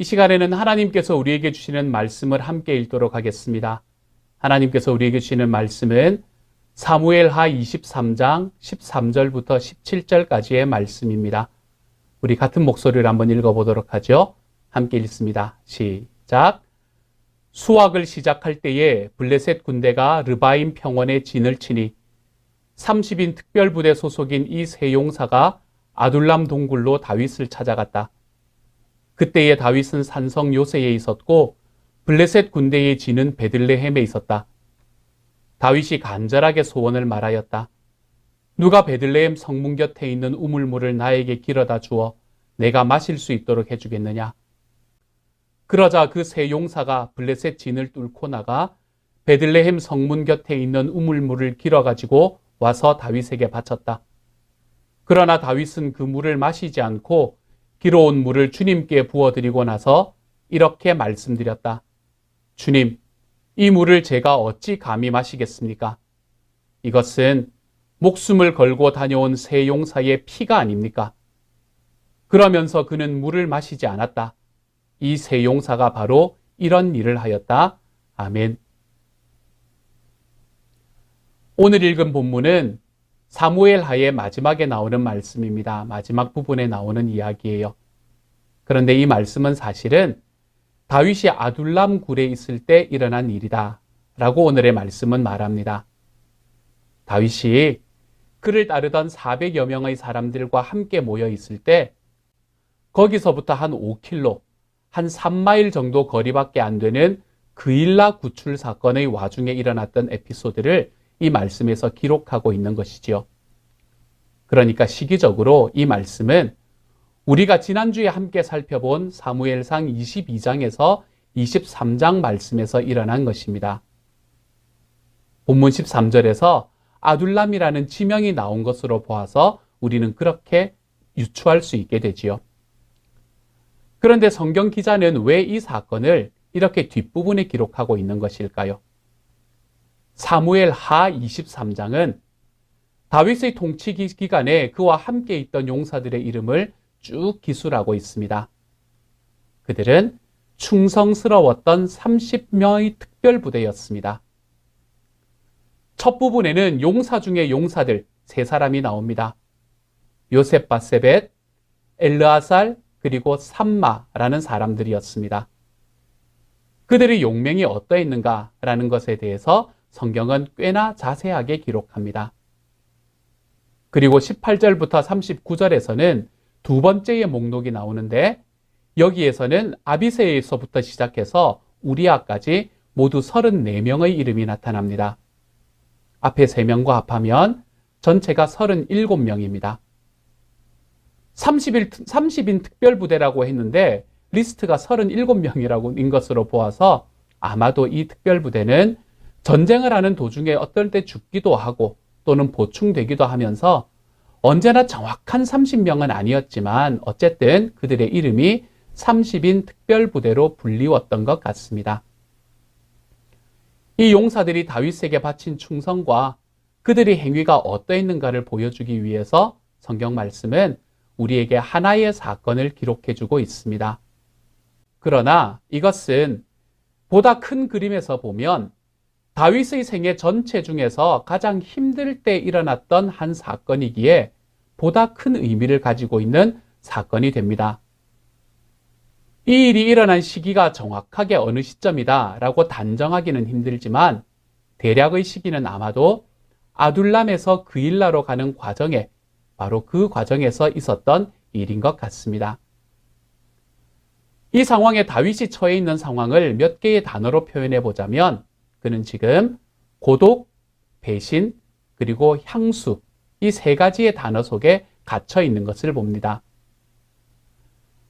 이 시간에는 하나님께서 우리에게 주시는 말씀을 함께 읽도록 하겠습니다. 하나님께서 우리에게 주시는 말씀은 사무엘하 23장 13절부터 17절까지의 말씀입니다. 우리 같은 목소리를 한번 읽어보도록 하죠. 함께 읽습니다. 시작. 수확을 시작할 때에 블레셋 군대가 르바임 평원에 진을 치니 30인 특별부대 소속인 이 세 용사가 아둘람 동굴로 다윗을 찾아갔다. 그때에 다윗은 산성 요새에 있었고 블레셋 군대의 진은 베들레헴에 있었다. 다윗이 간절하게 소원을 말하였다. 누가 베들레헴 성문 곁에 있는 우물물을 나에게 길어다 주어 내가 마실 수 있도록 해주겠느냐. 그러자 그 세 용사가 블레셋 진을 뚫고 나가 베들레헴 성문 곁에 있는 우물물을 길어가지고 와서 다윗에게 바쳤다. 그러나 다윗은 그 물을 마시지 않고 길어온 물을 주님께 부어드리고 나서 이렇게 말씀드렸다. 주님, 이 물을 제가 어찌 감히 마시겠습니까? 이것은 목숨을 걸고 다녀온 세 용사의 피가 아닙니까? 그러면서 그는 물을 마시지 않았다. 이 세 용사가 바로 이런 일을 하였다. 아멘. 오늘 읽은 본문은 사무엘하의 마지막에 나오는 말씀입니다. 마지막 부분에 나오는 이야기예요. 그런데 이 말씀은 사실은 다윗이 아둘람 굴에 있을 때 일어난 일이다 라고 오늘의 말씀은 말합니다. 다윗이 그를 따르던 400여 명의 사람들과 함께 모여 있을 때 거기서부터 한 5km, 한 3마일 정도 거리밖에 안 되는 그일라 구출 사건의 와중에 일어났던 에피소드를 이 말씀에서 기록하고 있는 것이지요. 그러니까 시기적으로 이 말씀은 우리가 지난주에 함께 살펴본 사무엘상 22장에서 23장 말씀에서 일어난 것입니다. 본문 13절에서 아둘람이라는 지명이 나온 것으로 보아서 우리는 그렇게 유추할 수 있게 되지요. 그런데 성경 기자는 왜 이 사건을 이렇게 뒷부분에 기록하고 있는 것일까요? 사무엘하 23장은 다윗의 통치 기간에 그와 함께 있던 용사들의 이름을 쭉 기술하고 있습니다. 그들은 충성스러웠던 30명의 특별부대였습니다. 첫 부분에는 용사 중의 용사들 3사람이 나옵니다. 요셉바세벳, 엘르아살, 그리고 삼마라는 사람들이었습니다. 그들의 용명이 어떠했는가라는 것에 대해서 성경은 꽤나 자세하게 기록합니다. 그리고 18절부터 39절에서는 두 번째의 목록이 나오는데 여기에서는 아비새에서부터 시작해서 우리아까지 모두 34명의 이름이 나타납니다. 앞에 3명과 합하면 전체가 37명입니다. 30인 특별부대라고 했는데 리스트가 37명인 것으로 보아서 아마도 이 특별부대는 전쟁을 하는 도중에 어떨 때 죽기도 하고 또는 보충되기도 하면서 언제나 정확한 30명은 아니었지만 어쨌든 그들의 이름이 30인 특별부대로 불리웠던 것 같습니다. 이 용사들이 다윗에게 바친 충성과 그들의 행위가 어떠했는가를 보여주기 위해서 성경 말씀은 우리에게 하나의 사건을 기록해주고 있습니다. 그러나 이것은 보다 큰 그림에서 보면 다윗의 생애 전체 중에서 가장 힘들 때 일어났던 한 사건이기에 보다 큰 의미를 가지고 있는 사건이 됩니다. 이 일이 일어난 시기가 정확하게 어느 시점이다 라고 단정하기는 힘들지만 대략의 시기는 아마도 아둘람에서 그일라로 가는 과정에 바로 그 과정에서 있었던 일인 것 같습니다. 이 상황에 다윗이 처해 있는 상황을 몇 개의 단어로 표현해 보자면 그는 지금 고독, 배신, 그리고 향수 이 3가지의 단어 속에 갇혀 있는 것을 봅니다.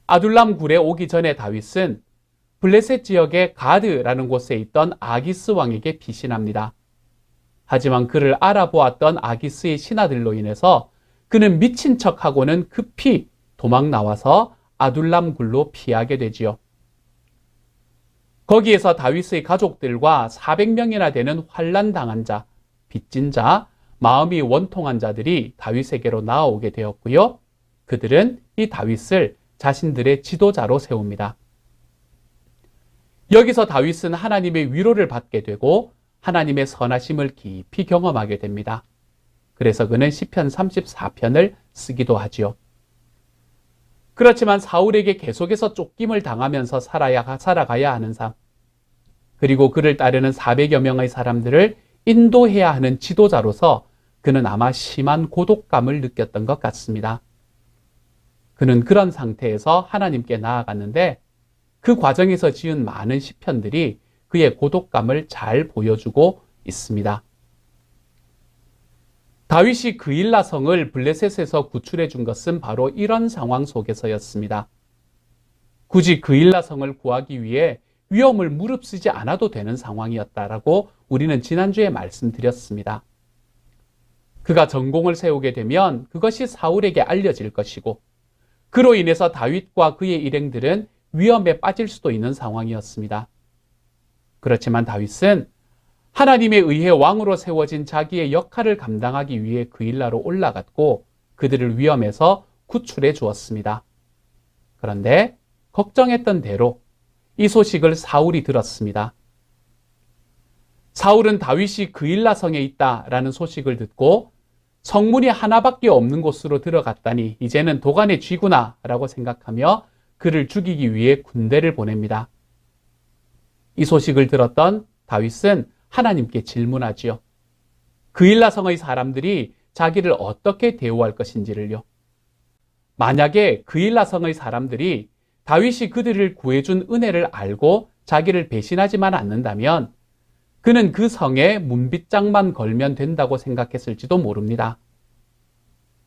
아둘람 굴에 오기 전에 다윗은 블레셋 지역의 가드라는 곳에 있던 아기스 왕에게 피신합니다. 하지만 그를 알아보았던 아기스의 신하들로 인해서 그는 미친 척하고는 급히 도망 나와서 아둘람 굴로 피하게 되지요. 거기에서 다윗의 가족들과 400명이나 되는 환난 당한 자, 빚진 자, 마음이 원통한 자들이 다윗에게로 나아오게 되었고요. 그들은 이 다윗을 자신들의 지도자로 세웁니다. 여기서 다윗은 하나님의 위로를 받게 되고 하나님의 선하심을 깊이 경험하게 됩니다. 그래서 그는 시편 34편을 쓰기도 하지요. 그렇지만 사울에게 계속해서 쫓김을 당하면서 살아가야 하는 삶, 그리고 그를 따르는 400여 명의 사람들을 인도해야 하는 지도자로서 그는 아마 심한 고독감을 느꼈던 것 같습니다. 그는 그런 상태에서 하나님께 나아갔는데 그 과정에서 지은 많은 시편들이 그의 고독감을 잘 보여주고 있습니다. 다윗이 그일라 성을 블레셋에서 구출해 준 것은 바로 이런 상황 속에서였습니다. 굳이 그일라 성을 구하기 위해 위험을 무릅쓰지 않아도 되는 상황이었다라고 우리는 지난주에 말씀드렸습니다. 그가 전공을 세우게 되면 그것이 사울에게 알려질 것이고 그로 인해서 다윗과 그의 일행들은 위험에 빠질 수도 있는 상황이었습니다. 그렇지만 다윗은 하나님에 의해 왕으로 세워진 자기의 역할을 감당하기 위해 그일라로 올라갔고 그들을 위험에서 구출해 주었습니다. 그런데 걱정했던 대로 이 소식을 사울이 들었습니다. 사울은 다윗이 그일라 성에 있다라는 소식을 듣고 성문이 하나밖에 없는 곳으로 들어갔다니 이제는 도간의 쥐구나 라고 생각하며 그를 죽이기 위해 군대를 보냅니다. 이 소식을 들었던 다윗은 하나님께 질문하지요. 그일라 성의 사람들이 자기를 어떻게 대우할 것인지를요. 만약에 그일라 성의 사람들이 다윗이 그들을 구해준 은혜를 알고 자기를 배신하지만 않는다면 그는 그 성에 문빗장만 걸면 된다고 생각했을지도 모릅니다.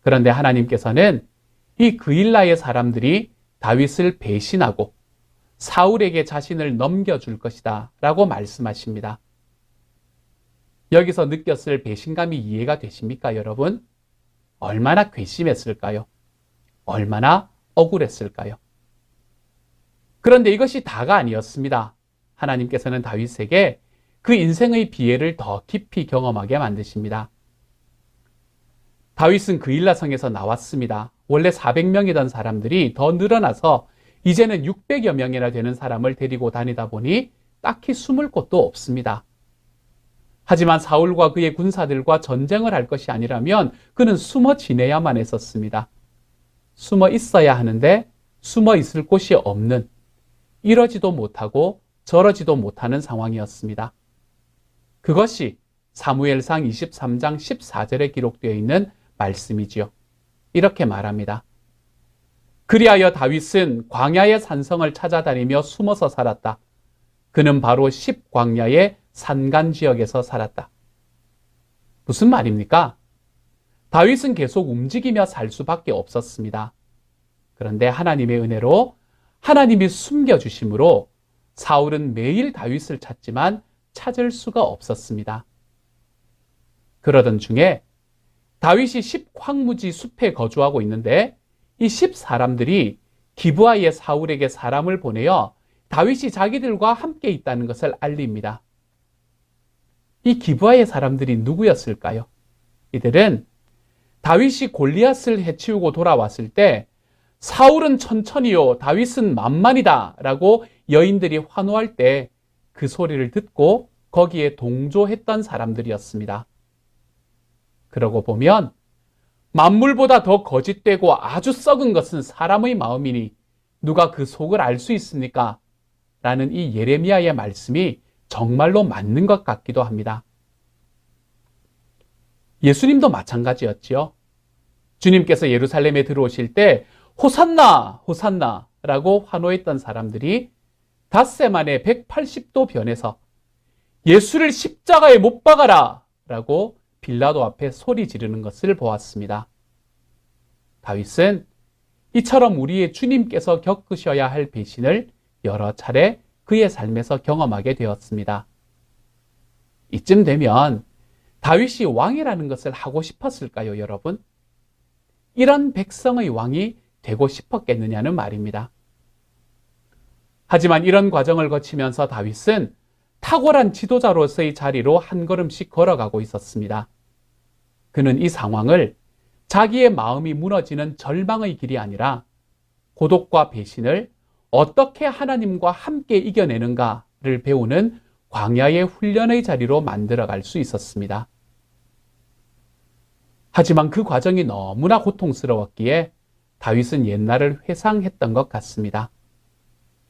그런데 하나님께서는 이 그일라의 사람들이 다윗을 배신하고 사울에게 자신을 넘겨줄 것이다 라고 말씀하십니다. 여기서 느꼈을 배신감이 이해가 되십니까, 여러분? 얼마나 괘씸했을까요? 얼마나 억울했을까요? 그런데 이것이 다가 아니었습니다. 하나님께서는 다윗에게 그 인생의 비애를 더 깊이 경험하게 만드십니다. 다윗은 그일라 성에서 나왔습니다. 원래 400명이던 사람들이 더 늘어나서 이제는 600여 명이나 되는 사람을 데리고 다니다 보니 딱히 숨을 곳도 없습니다. 하지만 사울과 그의 군사들과 전쟁을 할 것이 아니라면 그는 숨어 지내야만 했었습니다. 숨어 있어야 하는데 숨어 있을 곳이 없는, 이러지도 못하고 저러지도 못하는 상황이었습니다. 그것이 사무엘상 23장 14절에 기록되어 있는 말씀이지요. 이렇게 말합니다. 그리하여 다윗은 광야의 산성을 찾아다니며 숨어서 살았다. 그는 바로 십광야의 산간 지역에서 살았다. 무슨 말입니까? 다윗은 계속 움직이며 살 수밖에 없었습니다. 그런데 하나님의 은혜로 하나님이 숨겨주심으로 사울은 매일 다윗을 찾지만 찾을 수가 없었습니다. 그러던 중에 다윗이 십황무지 숲에 거주하고 있는데 이 10사람들이 기브아의 사울에게 사람을 보내어 다윗이 자기들과 함께 있다는 것을 알립니다. 이 기브아의 사람들이 누구였을까요? 이들은 다윗이 골리앗을 해치우고 돌아왔을 때 사울은 천천히요, 다윗은 만만이다 라고 여인들이 환호할 때 그 소리를 듣고 거기에 동조했던 사람들이었습니다. 그러고 보면 만물보다 더 거짓되고 아주 썩은 것은 사람의 마음이니 누가 그 속을 알 수 있습니까? 라는 이 예레미야의 말씀이 정말로 맞는 것 같기도 합니다. 예수님도 마찬가지였지요. 주님께서 예루살렘에 들어오실 때 호산나 호산나 라고 환호했던 사람들이 닷새 만에 180도 변해서 예수를 십자가에 못 박아라 라고 빌라도 앞에 소리 지르는 것을 보았습니다. 다윗은 이처럼 우리의 주님께서 겪으셔야 할 배신을 여러 차례 그의 삶에서 경험하게 되었습니다. 이쯤 되면 다윗이 왕이라는 것을 하고 싶었을까요, 여러분? 이런 백성의 왕이 되고 싶었겠느냐는 말입니다. 하지만 이런 과정을 거치면서 다윗은 탁월한 지도자로서의 자리로 한 걸음씩 걸어가고 있었습니다. 그는 이 상황을 자기의 마음이 무너지는 절망의 길이 아니라 고독과 배신을 어떻게 하나님과 함께 이겨내는가 신앙을 배우는 광야의 훈련의 자리로 만들어갈 수 있었습니다. 하지만 그 과정이 너무나 고통스러웠기에 다윗은 옛날을 회상했던 것 같습니다.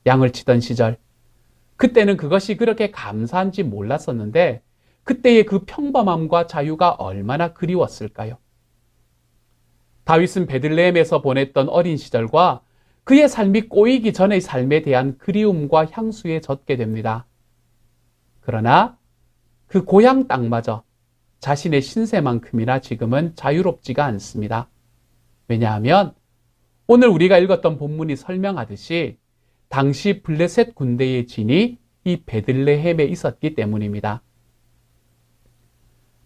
양을 치던 시절, 그때는 그것이 그렇게 감사한지 몰랐었는데 그때의 그 평범함과 자유가 얼마나 그리웠을까요? 다윗은 베들레헴에서 보냈던 어린 시절과 그의 삶이 꼬이기 전의 삶에 대한 그리움과 향수에 젖게 됩니다. 그러나 그 고향 땅마저 자신의 신세만큼이나 지금은 자유롭지가 않습니다. 왜냐하면 오늘 우리가 읽었던 본문이 설명하듯이 당시 블레셋 군대의 진이 이 베들레헴에 있었기 때문입니다.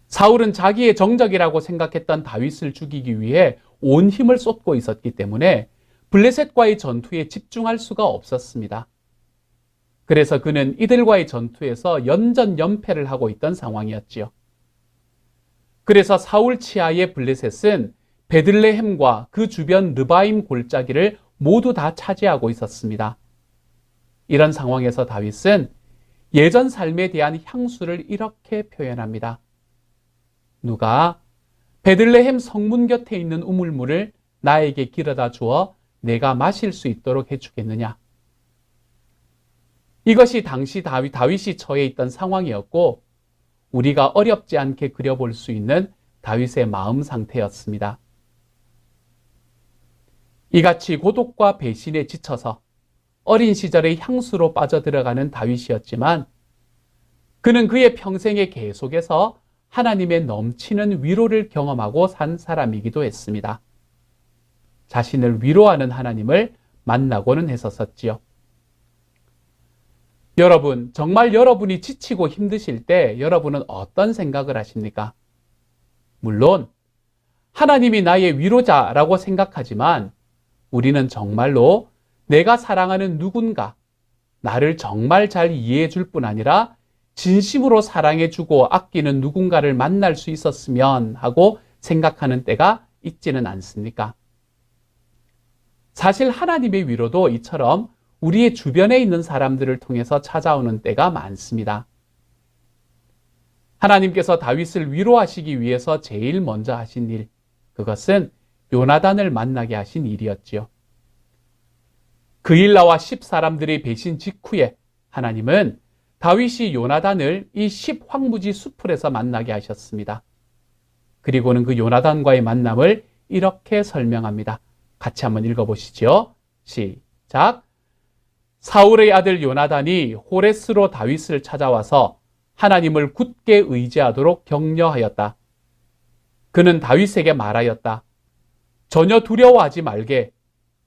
사울은 자기의 정적이라고 생각했던 다윗을 죽이기 위해 온 힘을 쏟고 있었기 때문에 블레셋과의 전투에 집중할 수가 없었습니다. 그래서 그는 이들과의 전투에서 연전연패를 하고 있던 상황이었지요. 그래서 사울 치하의 블레셋은 베들레헴과 그 주변 르바임 골짜기를 모두 다 차지하고 있었습니다. 이런 상황에서 다윗은 예전 삶에 대한 향수를 이렇게 표현합니다. 누가 베들레헴 성문 곁에 있는 우물물을 나에게 길어다 주어 내가 마실 수 있도록 해주겠느냐? 이것이 당시 다윗이 처해 있던 상황이었고 우리가 어렵지 않게 그려볼 수 있는 다윗의 마음 상태였습니다. 이같이 고독과 배신에 지쳐서 어린 시절의 향수로 빠져들어가는 다윗이었지만 그는 그의 평생에 계속해서 하나님의 넘치는 위로를 경험하고 산 사람이기도 했습니다. 자신을 위로하는 하나님을 만나고는 했었지요. 여러분, 정말 여러분이 지치고 힘드실 때 여러분은 어떤 생각을 하십니까? 물론 하나님이 나의 위로자라고 생각하지만 우리는 정말로 내가 사랑하는 누군가, 나를 정말 잘 이해해 줄 뿐 아니라 진심으로 사랑해주고 아끼는 누군가를 만날 수 있었으면 하고 생각하는 때가 있지는 않습니까? 사실 하나님의 위로도 이처럼 우리의 주변에 있는 사람들을 통해서 찾아오는 때가 많습니다. 하나님께서 다윗을 위로하시기 위해서 제일 먼저 하신 일, 그것은 요나단을 만나게 하신 일이었지요. 그일라와 10사람들이 배신 직후에 하나님은 다윗이 요나단을 이 10황무지 수풀에서 만나게 하셨습니다. 그리고는 그 요나단과의 만남을 이렇게 설명합니다. 같이 한번 읽어보시죠. 시작. 사울의 아들 요나단이 호레스로 다윗을 찾아와서 하나님을 굳게 의지하도록 격려하였다. 그는 다윗에게 말하였다. 전혀 두려워하지 말게.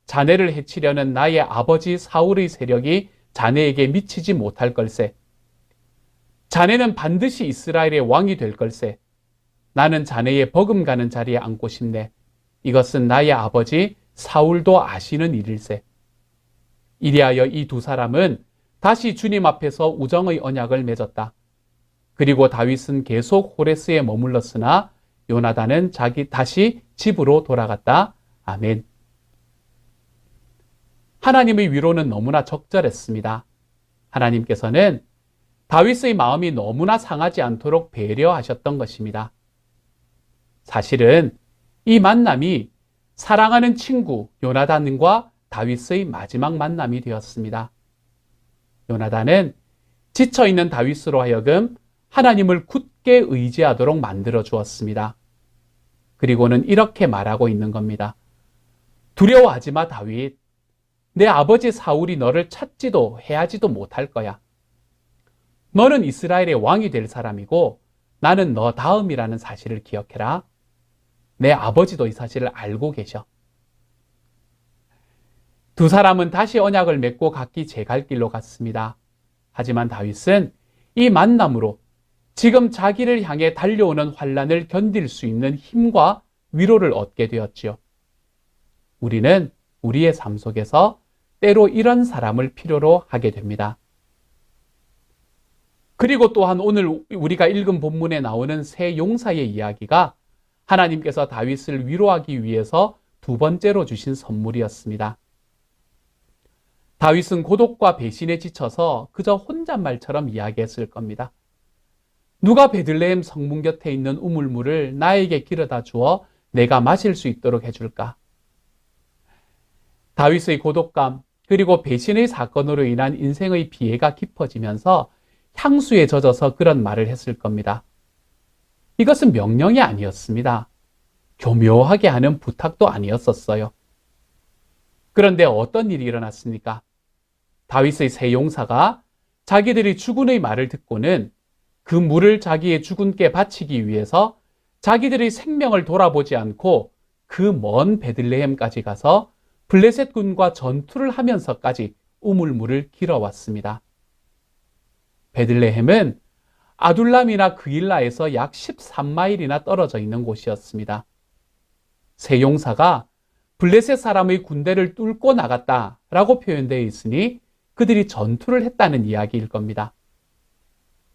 자네를 해치려는 나의 아버지 사울의 세력이 자네에게 미치지 못할 걸세. 자네는 반드시 이스라엘의 왕이 될 걸세. 나는 자네의 버금가는 자리에 앉고 싶네. 이것은 나의 아버지 사울도 아시는 일일세. 이리하여 이 두 사람은 다시 주님 앞에서 우정의 언약을 맺었다. 그리고 다윗은 계속 호레스에 머물렀으나 요나단은 다시 집으로 돌아갔다. 아멘. 하나님의 위로는 너무나 적절했습니다. 하나님께서는 다윗의 마음이 너무나 상하지 않도록 배려하셨던 것입니다. 사실은 이 만남이 사랑하는 친구 요나단과 다윗의 마지막 만남이 되었습니다. 요나단은 지쳐있는 다윗으로 하여금 하나님을 굳게 의지하도록 만들어 주었습니다. 그리고는 이렇게 말하고 있는 겁니다. 두려워하지 마, 다윗. 내 아버지 사울이 너를 찾지도 해하지도 못할 거야. 너는 이스라엘의 왕이 될 사람이고 나는 너 다음이라는 사실을 기억해라. 내 아버지도 이 사실을 알고 계셔. 두 사람은 다시 언약을 맺고 각기 제 갈 길로 갔습니다. 하지만 다윗은 이 만남으로 지금 자기를 향해 달려오는 환난을 견딜 수 있는 힘과 위로를 얻게 되었지요. 우리는 우리의 삶 속에서 때로 이런 사람을 필요로 하게 됩니다. 그리고 또한 오늘 우리가 읽은 본문에 나오는 세 용사의 이야기가 하나님께서 다윗을 위로하기 위해서 두 번째로 주신 선물이었습니다. 다윗은 고독과 배신에 지쳐서 그저 혼잣말처럼 이야기했을 겁니다. 누가 베들레헴 성문 곁에 있는 우물물을 나에게 길어다 주어 내가 마실 수 있도록 해줄까? 다윗의 고독감 그리고 배신의 사건으로 인한 인생의 비애가 깊어지면서 향수에 젖어서 그런 말을 했을 겁니다. 이것은 명령이 아니었습니다. 교묘하게 하는 부탁도 아니었었어요. 그런데 어떤 일이 일어났습니까? 다윗의 세 용사가 자기들이 주군의 말을 듣고는 그 물을 자기의 주군께 바치기 위해서 자기들의 생명을 돌아보지 않고 그 먼 베들레헴까지 가서 블레셋 군과 전투를 하면서까지 우물물을 길어왔습니다. 베들레헴은 아둘람이나 그일라에서 약 13마일이나 떨어져 있는 곳이었습니다. 세 용사가 블레셋 사람의 군대를 뚫고 나갔다라고 표현되어 있으니 그들이 전투를 했다는 이야기일 겁니다.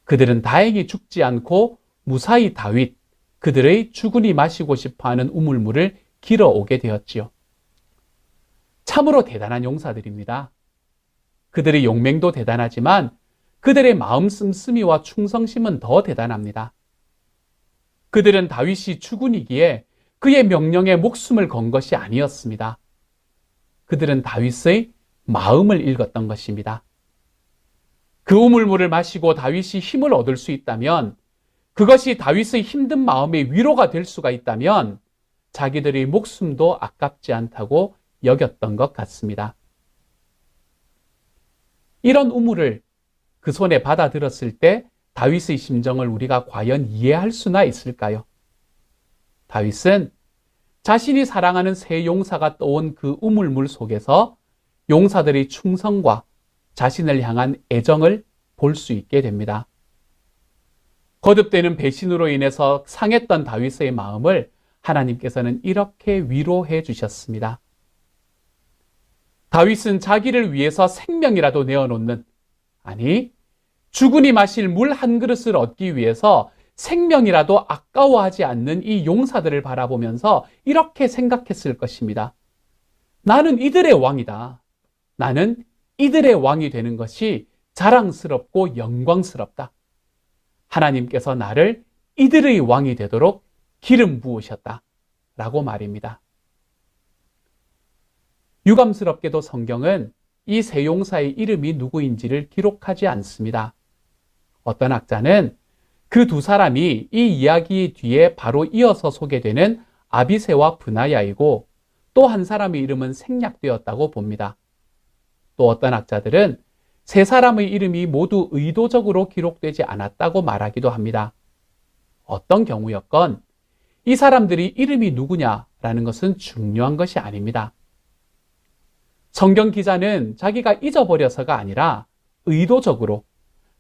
그들은 다행히 죽지 않고 무사히 다윗, 그들의 주군이 마시고 싶어하는 우물물을 길어오게 되었지요. 참으로 대단한 용사들입니다. 그들의 용맹도 대단하지만 그들의 마음 씀씀이와 충성심은 더 대단합니다. 그들은 다윗이 주군이기에 그의 명령에 목숨을 건 것이 아니었습니다. 그들은 다윗의 마음을 읽었던 것입니다. 그 우물물을 마시고 다윗이 힘을 얻을 수 있다면, 그것이 다윗의 힘든 마음의 위로가 될 수가 있다면 자기들의 목숨도 아깝지 않다고 여겼던 것 같습니다. 이런 우물을 그 손에 받아들었을 때 다윗의 심정을 우리가 과연 이해할 수나 있을까요? 다윗은 자신이 사랑하는 세 용사가 떠온 그 우물물 속에서 용사들의 충성과 자신을 향한 애정을 볼 수 있게 됩니다. 거듭되는 배신으로 인해서 상했던 다윗의 마음을 하나님께서는 이렇게 위로해 주셨습니다. 다윗은 자기를 위해서 생명이라도 내어놓는, 아니, 주군이 마실 물 한 그릇을 얻기 위해서 생명이라도 아까워하지 않는 이 용사들을 바라보면서 이렇게 생각했을 것입니다. 나는 이들의 왕이다. 나는 이들의 왕이 되는 것이 자랑스럽고 영광스럽다. 하나님께서 나를 이들의 왕이 되도록 기름 부으셨다. 라고 말입니다. 유감스럽게도 성경은 이 세 용사의 이름이 누구인지를 기록하지 않습니다. 어떤 학자는 그 두 사람이 이 이야기 뒤에 바로 이어서 소개되는 아비새와 브나야이고 또 한 사람의 이름은 생략되었다고 봅니다. 또 어떤 학자들은 세 사람의 이름이 모두 의도적으로 기록되지 않았다고 말하기도 합니다. 어떤 경우였건 이 사람들이 이름이 누구냐라는 것은 중요한 것이 아닙니다. 성경 기자는 자기가 잊어버려서가 아니라 의도적으로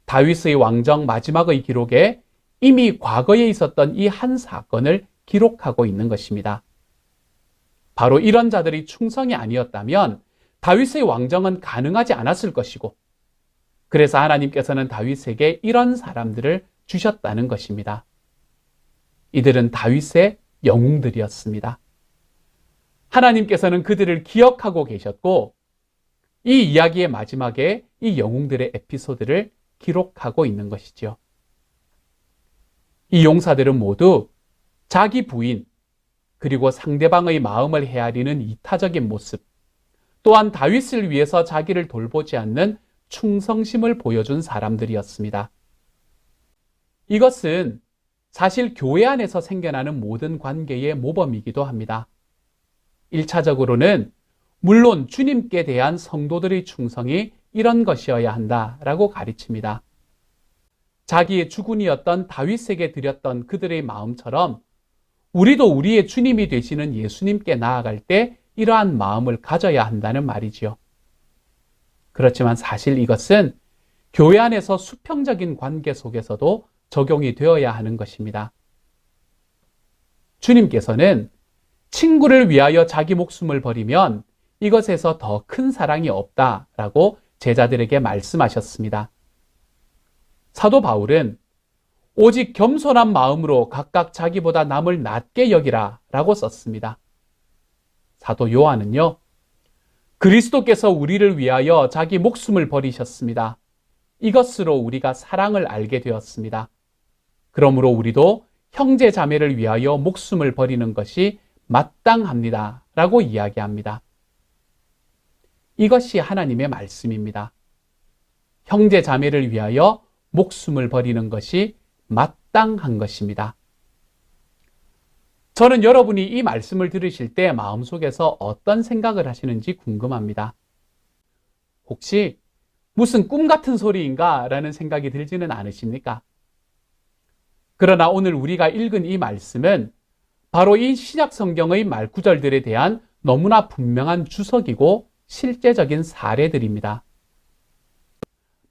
다윗의 왕정 마지막의 기록에 이미 과거에 있었던 이 한 사건을 기록하고 있는 것입니다. 바로 이런 자들이 충성이 아니었다면 다윗의 왕정은 가능하지 않았을 것이고, 그래서 하나님께서는 다윗에게 이런 사람들을 주셨다는 것입니다. 이들은 다윗의 영웅들이었습니다. 하나님께서는 그들을 기억하고 계셨고, 이 이야기의 마지막에 이 영웅들의 에피소드를 기록하고 있는 것이죠. 이 용사들은 모두 자기 부인, 그리고 상대방의 마음을 헤아리는 이타적인 모습, 또한 다윗을 위해서 자기를 돌보지 않는 충성심을 보여준 사람들이었습니다. 이것은 사실 교회 안에서 생겨나는 모든 관계의 모범이기도 합니다. 1차적으로는 물론 주님께 대한 성도들의 충성이 이런 것이어야 한다라고 가르칩니다. 자기의 주군이었던 다윗에게 드렸던 그들의 마음처럼 우리도 우리의 주님이 되시는 예수님께 나아갈 때 이러한 마음을 가져야 한다는 말이지요. 그렇지만 사실 이것은 교회 안에서 수평적인 관계 속에서도 적용이 되어야 하는 것입니다. 주님께서는 친구를 위하여 자기 목숨을 버리면 이것에서 더 큰 사랑이 없다라고 제자들에게 말씀하셨습니다. 사도 바울은 오직 겸손한 마음으로 각각 자기보다 남을 낮게 여기라 라고 썼습니다. 사도 요한은요, 그리스도께서 우리를 위하여 자기 목숨을 버리셨습니다. 이것으로 우리가 사랑을 알게 되었습니다. 그러므로 우리도 형제 자매를 위하여 목숨을 버리는 것이 마땅합니다. 라고 이야기합니다. 이것이 하나님의 말씀입니다. 형제 자매를 위하여 목숨을 버리는 것이 마땅한 것입니다. 저는 여러분이 이 말씀을 들으실 때 마음속에서 어떤 생각을 하시는지 궁금합니다. 혹시 무슨 꿈 같은 소리인가 라는 생각이 들지는 않으십니까? 그러나 오늘 우리가 읽은 이 말씀은 바로 이 신약 성경의 말구절들에 대한 너무나 분명한 주석이고 실제적인 사례들입니다.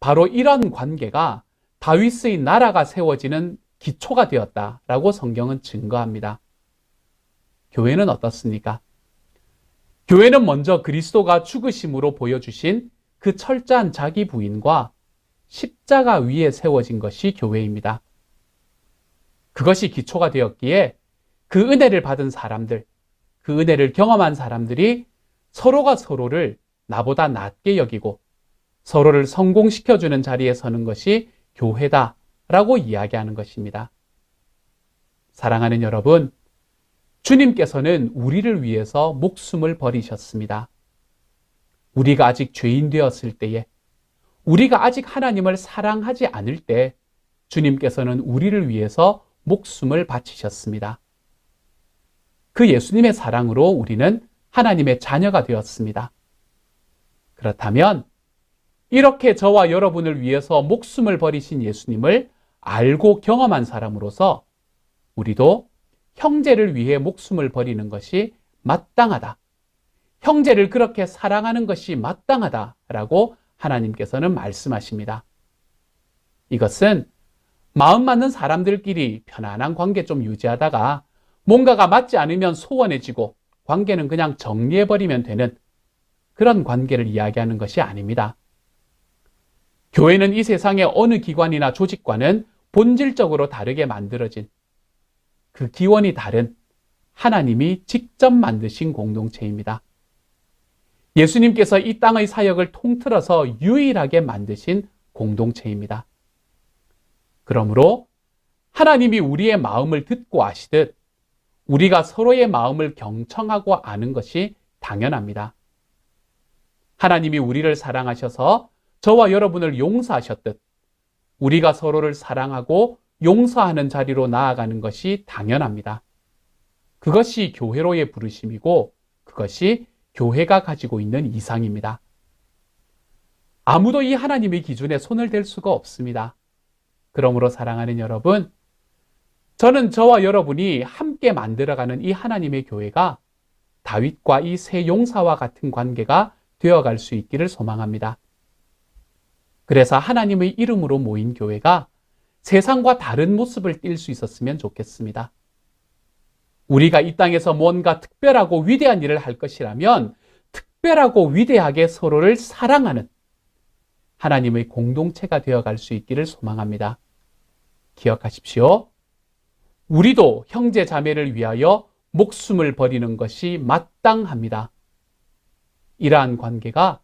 바로 이런 관계가 다윗의 나라가 세워지는 기초가 되었다라고 성경은 증거합니다. 교회는 어떻습니까? 교회는 먼저 그리스도가 죽으심으로 보여주신 그 철저한 자기 부인과 십자가 위에 세워진 것이 교회입니다. 그것이 기초가 되었기에 그 은혜를 받은 사람들, 그 은혜를 경험한 사람들이 서로가 서로를 나보다 낮게 여기고 서로를 성공시켜주는 자리에 서는 것이 교회다라고 이야기하는 것입니다. 사랑하는 여러분, 주님께서는 우리를 위해서 목숨을 버리셨습니다. 우리가 아직 죄인 되었을 때에, 우리가 아직 하나님을 사랑하지 않을 때 주님께서는 우리를 위해서 목숨을 바치셨습니다. 그 예수님의 사랑으로 우리는 하나님의 자녀가 되었습니다. 그렇다면 이렇게 저와 여러분을 위해서 목숨을 버리신 예수님을 알고 경험한 사람으로서 우리도 형제를 위해 목숨을 버리는 것이 마땅하다. 형제를 그렇게 사랑하는 것이 마땅하다라고 하나님께서는 말씀하십니다. 이것은 마음 맞는 사람들끼리 편안한 관계 좀 유지하다가 뭔가가 맞지 않으면 소원해지고 관계는 그냥 정리해버리면 되는 그런 관계를 이야기하는 것이 아닙니다. 교회는 이 세상의 어느 기관이나 조직과는 본질적으로 다르게 만들어진 그 기원이 다른 하나님이 직접 만드신 공동체입니다. 예수님께서 이 땅의 사역을 통틀어서 유일하게 만드신 공동체입니다. 그러므로 하나님이 우리의 마음을 듣고 아시듯 우리가 서로의 마음을 경청하고 아는 것이 당연합니다. 하나님이 우리를 사랑하셔서 저와 여러분을 용서하셨듯 우리가 서로를 사랑하고 용서하는 자리로 나아가는 것이 당연합니다. 그것이 교회로의 부르심이고 그것이 교회가 가지고 있는 이상입니다. 아무도 이 하나님의 기준에 손을 댈 수가 없습니다. 그러므로 사랑하는 여러분, 저는 저와 여러분이 함께 만들어가는 이 하나님의 교회가 다윗과 이 세 용사와 같은 관계가 되어갈 수 있기를 소망합니다. 그래서 하나님의 이름으로 모인 교회가 세상과 다른 모습을 띌 수 있었으면 좋겠습니다. 우리가 이 땅에서 뭔가 특별하고 위대한 일을 할 것이라면 특별하고 위대하게 서로를 사랑하는 하나님의 공동체가 되어갈 수 있기를 소망합니다. 기억하십시오. 우리도 형제 자매를 위하여 목숨을 버리는 것이 마땅합니다. 이러한 관계가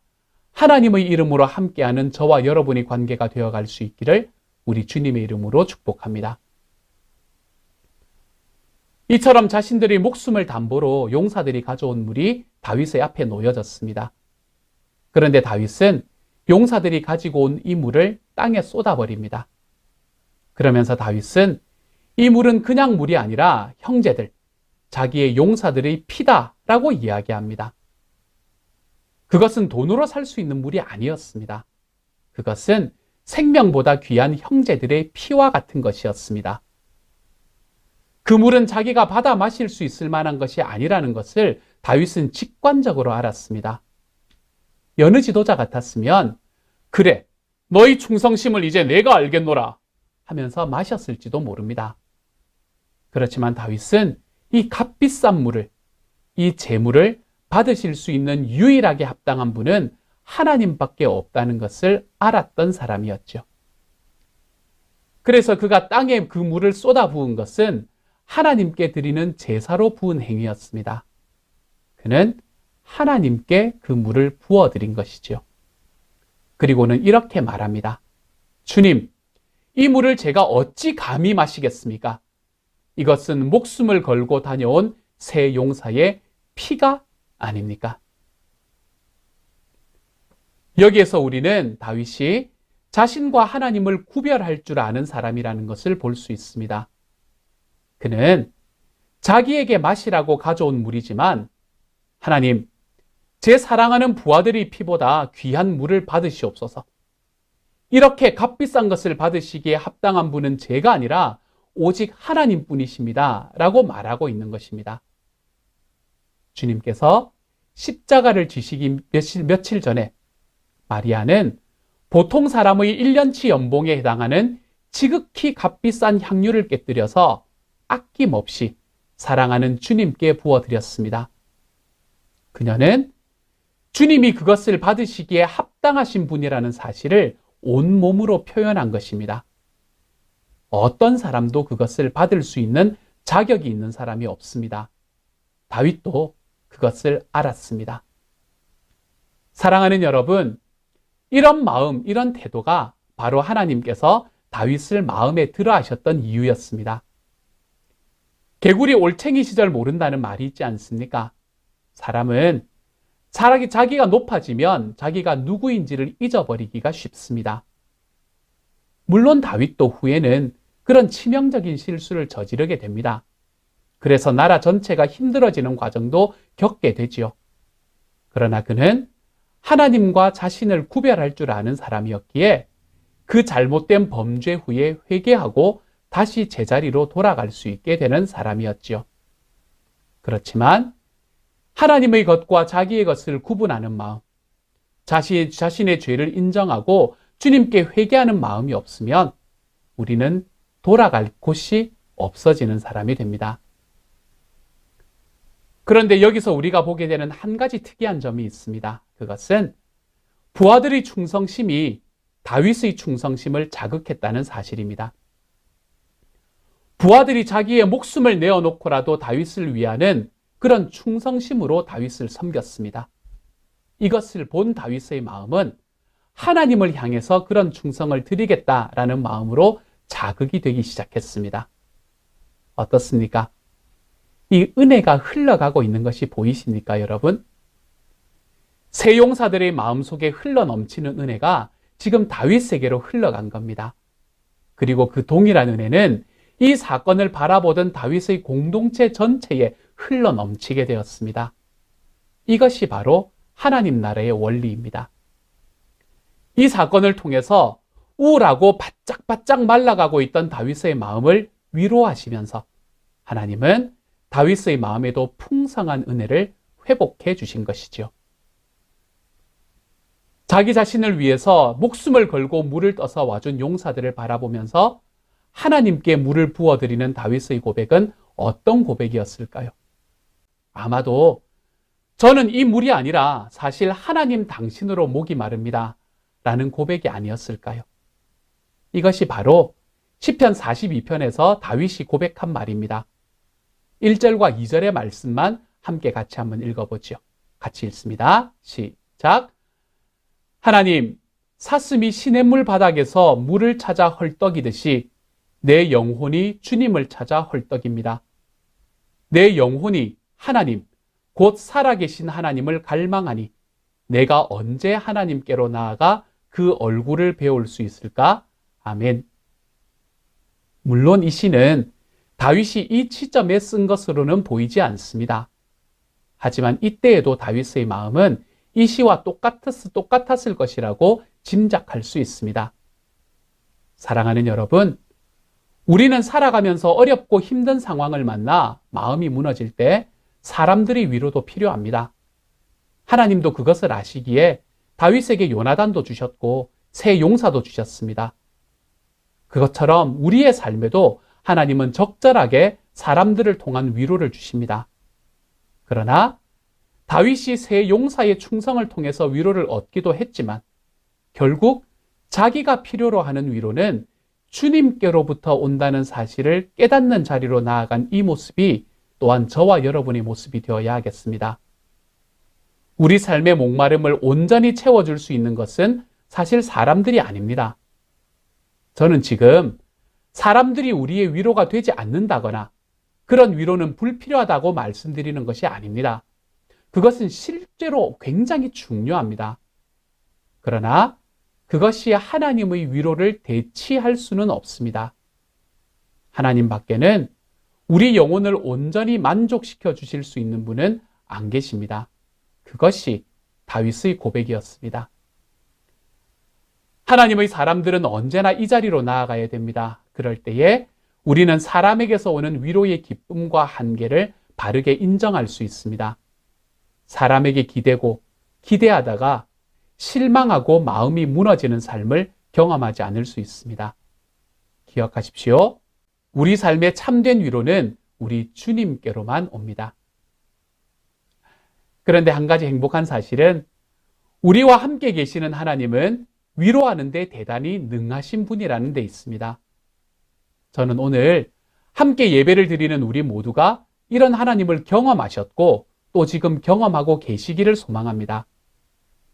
하나님의 이름으로 함께하는 저와 여러분의 관계가 되어갈 수 있기를 우리 주님의 이름으로 축복합니다. 이처럼 자신들의 목숨을 담보로 용사들이 가져온 물이 다윗의 앞에 놓여졌습니다. 그런데 다윗은 용사들이 가지고 온 이 물을 땅에 쏟아버립니다. 그러면서 다윗은 이 물은 그냥 물이 아니라 형제들, 자기의 용사들의 피다라고 이야기합니다. 그것은 돈으로 살 수 있는 물이 아니었습니다. 그것은 생명보다 귀한 형제들의 피와 같은 것이었습니다. 그 물은 자기가 받아 마실 수 있을 만한 것이 아니라는 것을 다윗은 직관적으로 알았습니다. 여느 지도자 같았으면 그래, 너희 충성심을 이제 내가 알겠노라 하면서 마셨을지도 모릅니다. 그렇지만 다윗은 이 값비싼 물을, 이 제물을 받으실 수 있는 유일하게 합당한 분은 하나님밖에 없다는 것을 알았던 사람이었죠. 그래서 그가 땅에 그 물을 쏟아 부은 것은 하나님께 드리는 제사로 부은 행위였습니다. 그는 하나님께 그 물을 부어드린 것이지요. 그리고는 이렇게 말합니다. 주님, 이 물을 제가 어찌 감히 마시겠습니까? 이것은 목숨을 걸고 다녀온 새 용사의 피가 아닙니까? 여기에서 우리는 다윗이 자신과 하나님을 구별할 줄 아는 사람이라는 것을 볼 수 있습니다. 그는 자기에게 마시라고 가져온 물이지만 하나님, 제 사랑하는 부하들의 피보다 귀한 물을 받으시옵소서. 이렇게 값비싼 것을 받으시기에 합당한 분은 제가 아니라 오직 하나님뿐이십니다. 라고 말하고 있는 것입니다. 주님께서 십자가를 지시기 며칠 전에 마리아는 보통 사람의 1년치 연봉에 해당하는 지극히 값비싼 향유를 깨뜨려서 아낌없이 사랑하는 주님께 부어드렸습니다. 그녀는 주님이 그것을 받으시기에 합당하신 분이라는 사실을 온몸으로 표현한 것입니다. 어떤 사람도 그것을 받을 수 있는 자격이 있는 사람이 없습니다. 다윗도 그것을 알았습니다. 사랑하는 여러분, 이런 마음, 이런 태도가 바로 하나님께서 다윗을 마음에 들어 하셨던 이유였습니다. 개구리 올챙이 시절 모른다는 말이 있지 않습니까? 사람은 자기가 높아지면 자기가 누구인지를 잊어버리기가 쉽습니다. 물론 다윗도 후에는 그런 치명적인 실수를 저지르게 됩니다. 그래서 나라 전체가 힘들어지는 과정도 겪게 되지요. 그러나 그는 하나님과 자신을 구별할 줄 아는 사람이었기에 그 잘못된 범죄 후에 회개하고 다시 제자리로 돌아갈 수 있게 되는 사람이었지요. 그렇지만 하나님의 것과 자기의 것을 구분하는 마음, 자신의 죄를 인정하고 주님께 회개하는 마음이 없으면 우리는 돌아갈 곳이 없어지는 사람이 됩니다. 그런데 여기서 우리가 보게 되는 한 가지 특이한 점이 있습니다. 그것은 부하들의 충성심이 다윗의 충성심을 자극했다는 사실입니다. 부하들이 자기의 목숨을 내어놓고라도 다윗을 위하는 그런 충성심으로 다윗을 섬겼습니다. 이것을 본 다윗의 마음은 하나님을 향해서 그런 충성을 드리겠다라는 마음으로 자극이 되기 시작했습니다. 어떻습니까? 이 은혜가 흘러가고 있는 것이 보이십니까, 여러분? 새 용사들의 마음속에 흘러 넘치는 은혜가 지금 다윗에게로 흘러간 겁니다. 그리고 그 동일한 은혜는 이 사건을 바라보던 다윗의 공동체 전체에 흘러 넘치게 되었습니다. 이것이 바로 하나님 나라의 원리입니다. 이 사건을 통해서 우울하고 바짝바짝 말라가고 있던 다윗의 마음을 위로하시면서 하나님은 다윗의 마음에도 풍성한 은혜를 회복해 주신 것이죠. 자기 자신을 위해서 목숨을 걸고 물을 떠서 와준 용사들을 바라보면서 하나님께 물을 부어드리는 다윗의 고백은 어떤 고백이었을까요? 아마도 저는 이 물이 아니라 사실 하나님 당신으로 목이 마릅니다. 라는 고백이 아니었을까요? 이것이 바로 시편 42편에서 다윗이 고백한 말입니다. 1절과 2절의 말씀만 함께 같이 한번 읽어보죠. 같이 읽습니다. 시작. 하나님, 사슴이 시냇물 바닥에서 물을 찾아 헐떡이듯이 내 영혼이 주님을 찾아 헐떡입니다. 내 영혼이 하나님, 곧 살아계신 하나님을 갈망하니 내가 언제 하나님께로 나아가 그 얼굴을 배울 수 있을까? 아멘. 물론 이 시는 다윗이 이 시점에 쓴 것으로는 보이지 않습니다. 하지만 이때에도 다윗의 마음은 이 시와 똑같았을 것이라고 짐작할 수 있습니다. 사랑하는 여러분, 우리는 살아가면서 어렵고 힘든 상황을 만나 마음이 무너질 때 사람들의 위로도 필요합니다. 하나님도 그것을 아시기에 다윗에게 요나단도 주셨고 새 용사도 주셨습니다. 그것처럼 우리의 삶에도 하나님은 적절하게 사람들을 통한 위로를 주십니다. 그러나 다윗이 새 용사의 충성을 통해서 위로를 얻기도 했지만 결국 자기가 필요로 하는 위로는 주님께로부터 온다는 사실을 깨닫는 자리로 나아간 이 모습이 또한 저와 여러분의 모습이 되어야 하겠습니다. 우리 삶의 목마름을 온전히 채워줄 수 있는 것은 사실 사람들이 아닙니다. 저는 지금 사람들이 우리의 위로가 되지 않는다거나 그런 위로는 불필요하다고 말씀드리는 것이 아닙니다. 그것은 실제로 굉장히 중요합니다. 그러나 그것이 하나님의 위로를 대체할 수는 없습니다. 하나님 밖에는 우리 영혼을 온전히 만족시켜 주실 수 있는 분은 안 계십니다. 그것이 다윗의 고백이었습니다. 하나님의 사람들은 언제나 이 자리로 나아가야 됩니다. 그럴 때에 우리는 사람에게서 오는 위로의 기쁨과 한계를 바르게 인정할 수 있습니다. 사람에게 기대고 기대하다가 실망하고 마음이 무너지는 삶을 경험하지 않을 수 있습니다. 기억하십시오. 우리 삶의 참된 위로는 우리 주님께로만 옵니다. 그런데 한 가지 행복한 사실은 우리와 함께 계시는 하나님은 위로하는 데 대단히 능하신 분이라는 데 있습니다. 저는 오늘 함께 예배를 드리는 우리 모두가 이런 하나님을 경험하셨고 또 지금 경험하고 계시기를 소망합니다.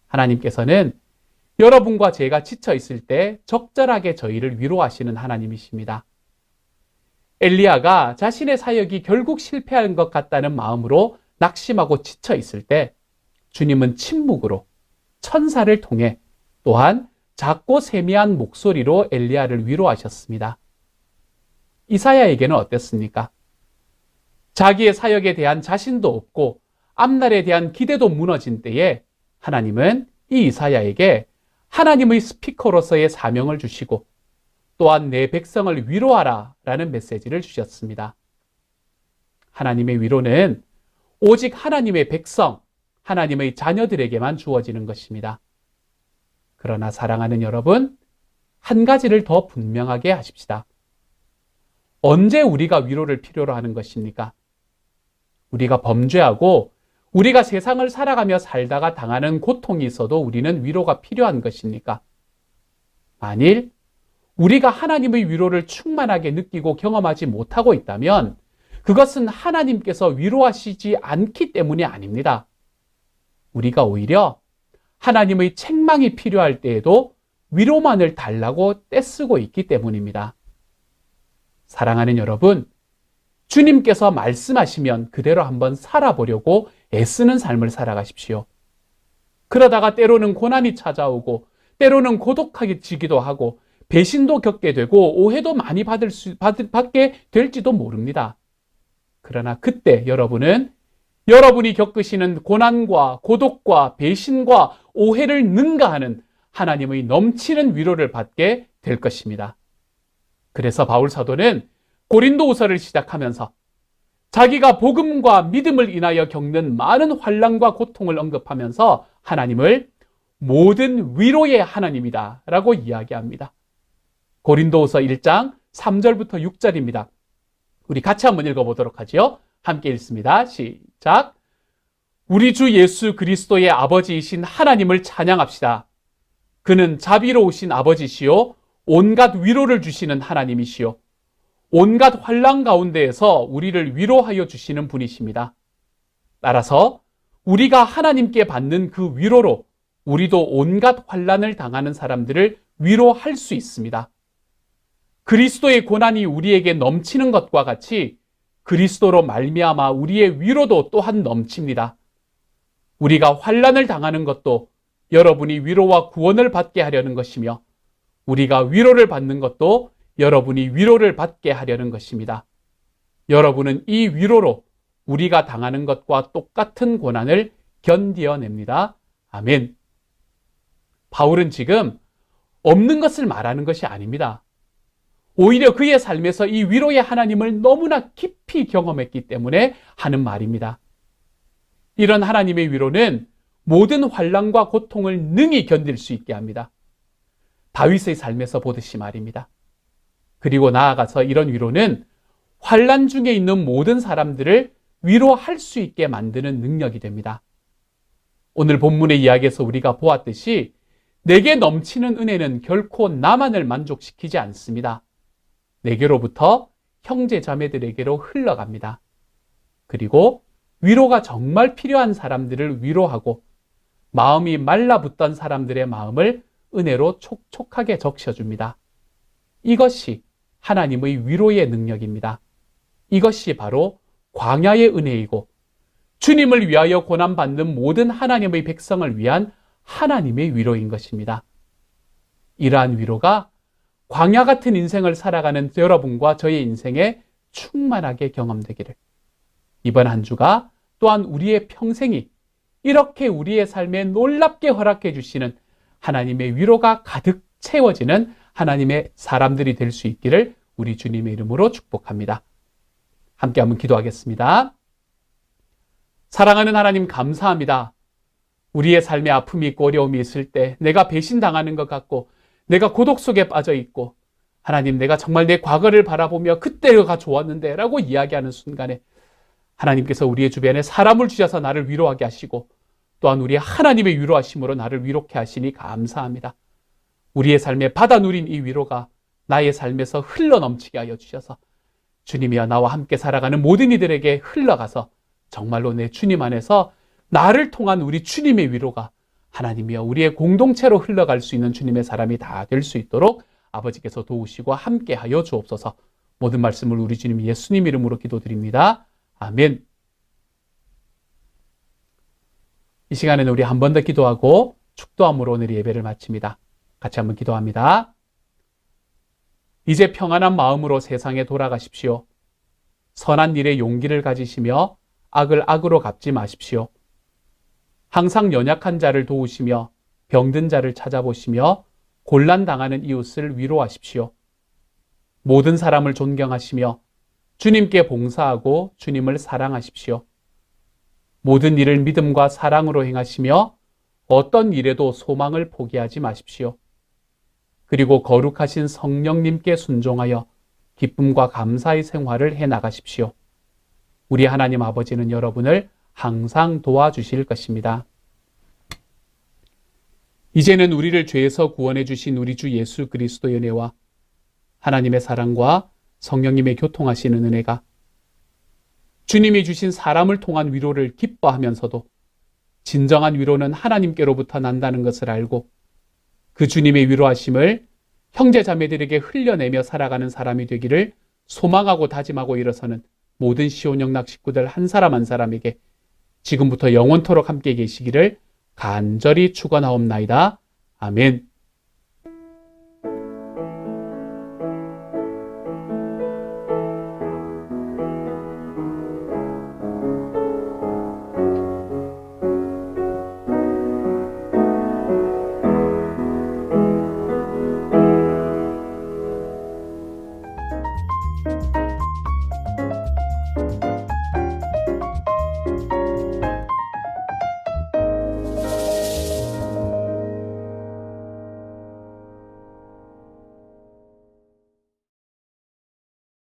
하나님께서는 여러분과 제가 지쳐 있을 때 적절하게 저희를 위로하시는 하나님이십니다. 엘리야가 자신의 사역이 결국 실패한 것 같다는 마음으로 낙심하고 지쳐 있을 때 주님은 침묵으로 천사를 통해 또한 작고 세미한 목소리로 엘리야를 위로하셨습니다. 이사야에게는 어땠습니까? 자기의 사역에 대한 자신도 없고 앞날에 대한 기대도 무너진 때에 하나님은 이 이사야에게 하나님의 스피커로서의 사명을 주시고 또한 내 백성을 위로하라 라는 메시지를 주셨습니다. 하나님의 위로는 오직 하나님의 백성, 하나님의 자녀들에게만 주어지는 것입니다. 그러나 사랑하는 여러분, 한 가지를 더 분명하게 하십시다. 언제 우리가 위로를 필요로 하는 것입니까? 우리가 범죄하고 우리가 세상을 살아가며 살다가 당하는 고통이 있어도 우리는 위로가 필요한 것입니까? 만일 우리가 하나님의 위로를 충만하게 느끼고 경험하지 못하고 있다면 그것은 하나님께서 위로하시지 않기 때문이 아닙니다. 우리가 오히려 하나님의 책망이 필요할 때에도 위로만을 달라고 떼쓰고 있기 때문입니다. 사랑하는 여러분, 주님께서 말씀하시면 그대로 한번 살아보려고 애쓰는 삶을 살아가십시오. 그러다가 때로는 고난이 찾아오고 때로는 고독해지기도 하고 배신도 겪게 되고 오해도 많이 받게 될지도 모릅니다. 그러나 그때 여러분은 여러분이 겪으시는 고난과 고독과 배신과 오해를 능가하는 하나님의 넘치는 위로를 받게 될 것입니다. 그래서 바울 사도는 고린도후서를 시작하면서 자기가 복음과 믿음을 인하여 겪는 많은 환난과 고통을 언급하면서 하나님을 모든 위로의 하나님이다 라고 이야기합니다. 고린도후서 1장 3절부터 6절입니다. 우리 같이 한번 읽어보도록 하죠. 함께 읽습니다. 시작. 우리 주 예수 그리스도의 아버지이신 하나님을 찬양합시다. 그는 자비로우신 아버지시요 온갖 위로를 주시는 하나님이시요 온갖 환난 가운데에서 우리를 위로하여 주시는 분이십니다. 따라서 우리가 하나님께 받는 그 위로로 우리도 온갖 환난을 당하는 사람들을 위로할 수 있습니다. 그리스도의 고난이 우리에게 넘치는 것과 같이 그리스도로 말미암아 우리의 위로도 또한 넘칩니다. 우리가 환난을 당하는 것도 여러분이 위로와 구원을 받게 하려는 것이며 우리가 위로를 받는 것도 여러분이 위로를 받게 하려는 것입니다. 여러분은 이 위로로 우리가 당하는 것과 똑같은 고난을 견디어냅니다. 아멘. 바울은 지금 없는 것을 말하는 것이 아닙니다. 오히려 그의 삶에서 이 위로의 하나님을 너무나 깊이 경험했기 때문에 하는 말입니다. 이런 하나님의 위로는 모든 환난과 고통을 능히 견딜 수 있게 합니다. 다윗의 삶에서 보듯이 말입니다. 그리고 나아가서 이런 위로는 환난 중에 있는 모든 사람들을 위로할 수 있게 만드는 능력이 됩니다. 오늘 본문의 이야기에서 우리가 보았듯이 내게 넘치는 은혜는 결코 나만을 만족시키지 않습니다. 내게로부터 형제 자매들에게로 흘러갑니다. 그리고 위로가 정말 필요한 사람들을 위로하고 마음이 말라붙던 사람들의 마음을 은혜로 촉촉하게 적셔줍니다. 이것이 하나님의 위로의 능력입니다. 이것이 바로 광야의 은혜이고 주님을 위하여 고난받는 모든 하나님의 백성을 위한 하나님의 위로인 것입니다. 이러한 위로가 광야 같은 인생을 살아가는 여러분과 저의 인생에 충만하게 경험되기를, 이번 한 주가 또한 우리의 평생이 이렇게 우리의 삶에 놀랍게 허락해 주시는 하나님의 위로가 가득 채워지는 하나님의 사람들이 될 수 있기를 우리 주님의 이름으로 축복합니다. 함께 한번 기도하겠습니다. 사랑하는 하나님, 감사합니다. 우리의 삶에 아픔이 있고 어려움이 있을 때 내가 배신당하는 것 같고 내가 고독 속에 빠져 있고, 하나님, 내가 정말 내 과거를 바라보며 그때가 좋았는데 라고 이야기하는 순간에 하나님께서 우리의 주변에 사람을 주셔서 나를 위로하게 하시고 또한 우리 하나님의 위로하심으로 나를 위롭게 하시니 감사합니다. 우리의 삶에 받아 누린 이 위로가 나의 삶에서 흘러넘치게 하여 주셔서 주님이여 나와 함께 살아가는 모든 이들에게 흘러가서 정말로 내 주님 안에서 나를 통한 우리 주님의 위로가 하나님이여 우리의 공동체로 흘러갈 수 있는 주님의 사람이 다 될 수 있도록 아버지께서 도우시고 함께하여 주옵소서. 모든 말씀을 우리 주님 예수님 이름으로 기도드립니다. 아멘. 이 시간에는 우리 한 번 더 기도하고 축도함으로 오늘 예배를 마칩니다. 같이 한번 기도합니다. 이제 평안한 마음으로 세상에 돌아가십시오. 선한 일에 용기를 가지시며 악을 악으로 갚지 마십시오. 항상 연약한 자를 도우시며 병든 자를 찾아보시며 곤란당하는 이웃을 위로하십시오. 모든 사람을 존경하시며 주님께 봉사하고 주님을 사랑하십시오. 모든 일을 믿음과 사랑으로 행하시며 어떤 일에도 소망을 포기하지 마십시오. 그리고 거룩하신 성령님께 순종하여 기쁨과 감사의 생활을 해나가십시오. 우리 하나님 아버지는 여러분을 항상 도와주실 것입니다. 이제는 우리를 죄에서 구원해 주신 우리 주 예수 그리스도의 은혜와 하나님의 사랑과 성령님의 교통하시는 은혜가 주님이 주신 사람을 통한 위로를 기뻐하면서도 진정한 위로는 하나님께로부터 난다는 것을 알고 그 주님의 위로하심을 형제 자매들에게 흘려내며 살아가는 사람이 되기를 소망하고 다짐하고 일어서는 모든 시온영락 식구들 한 사람 한 사람에게 지금부터 영원토록 함께 계시기를 간절히 축원하옵나이다. 아멘.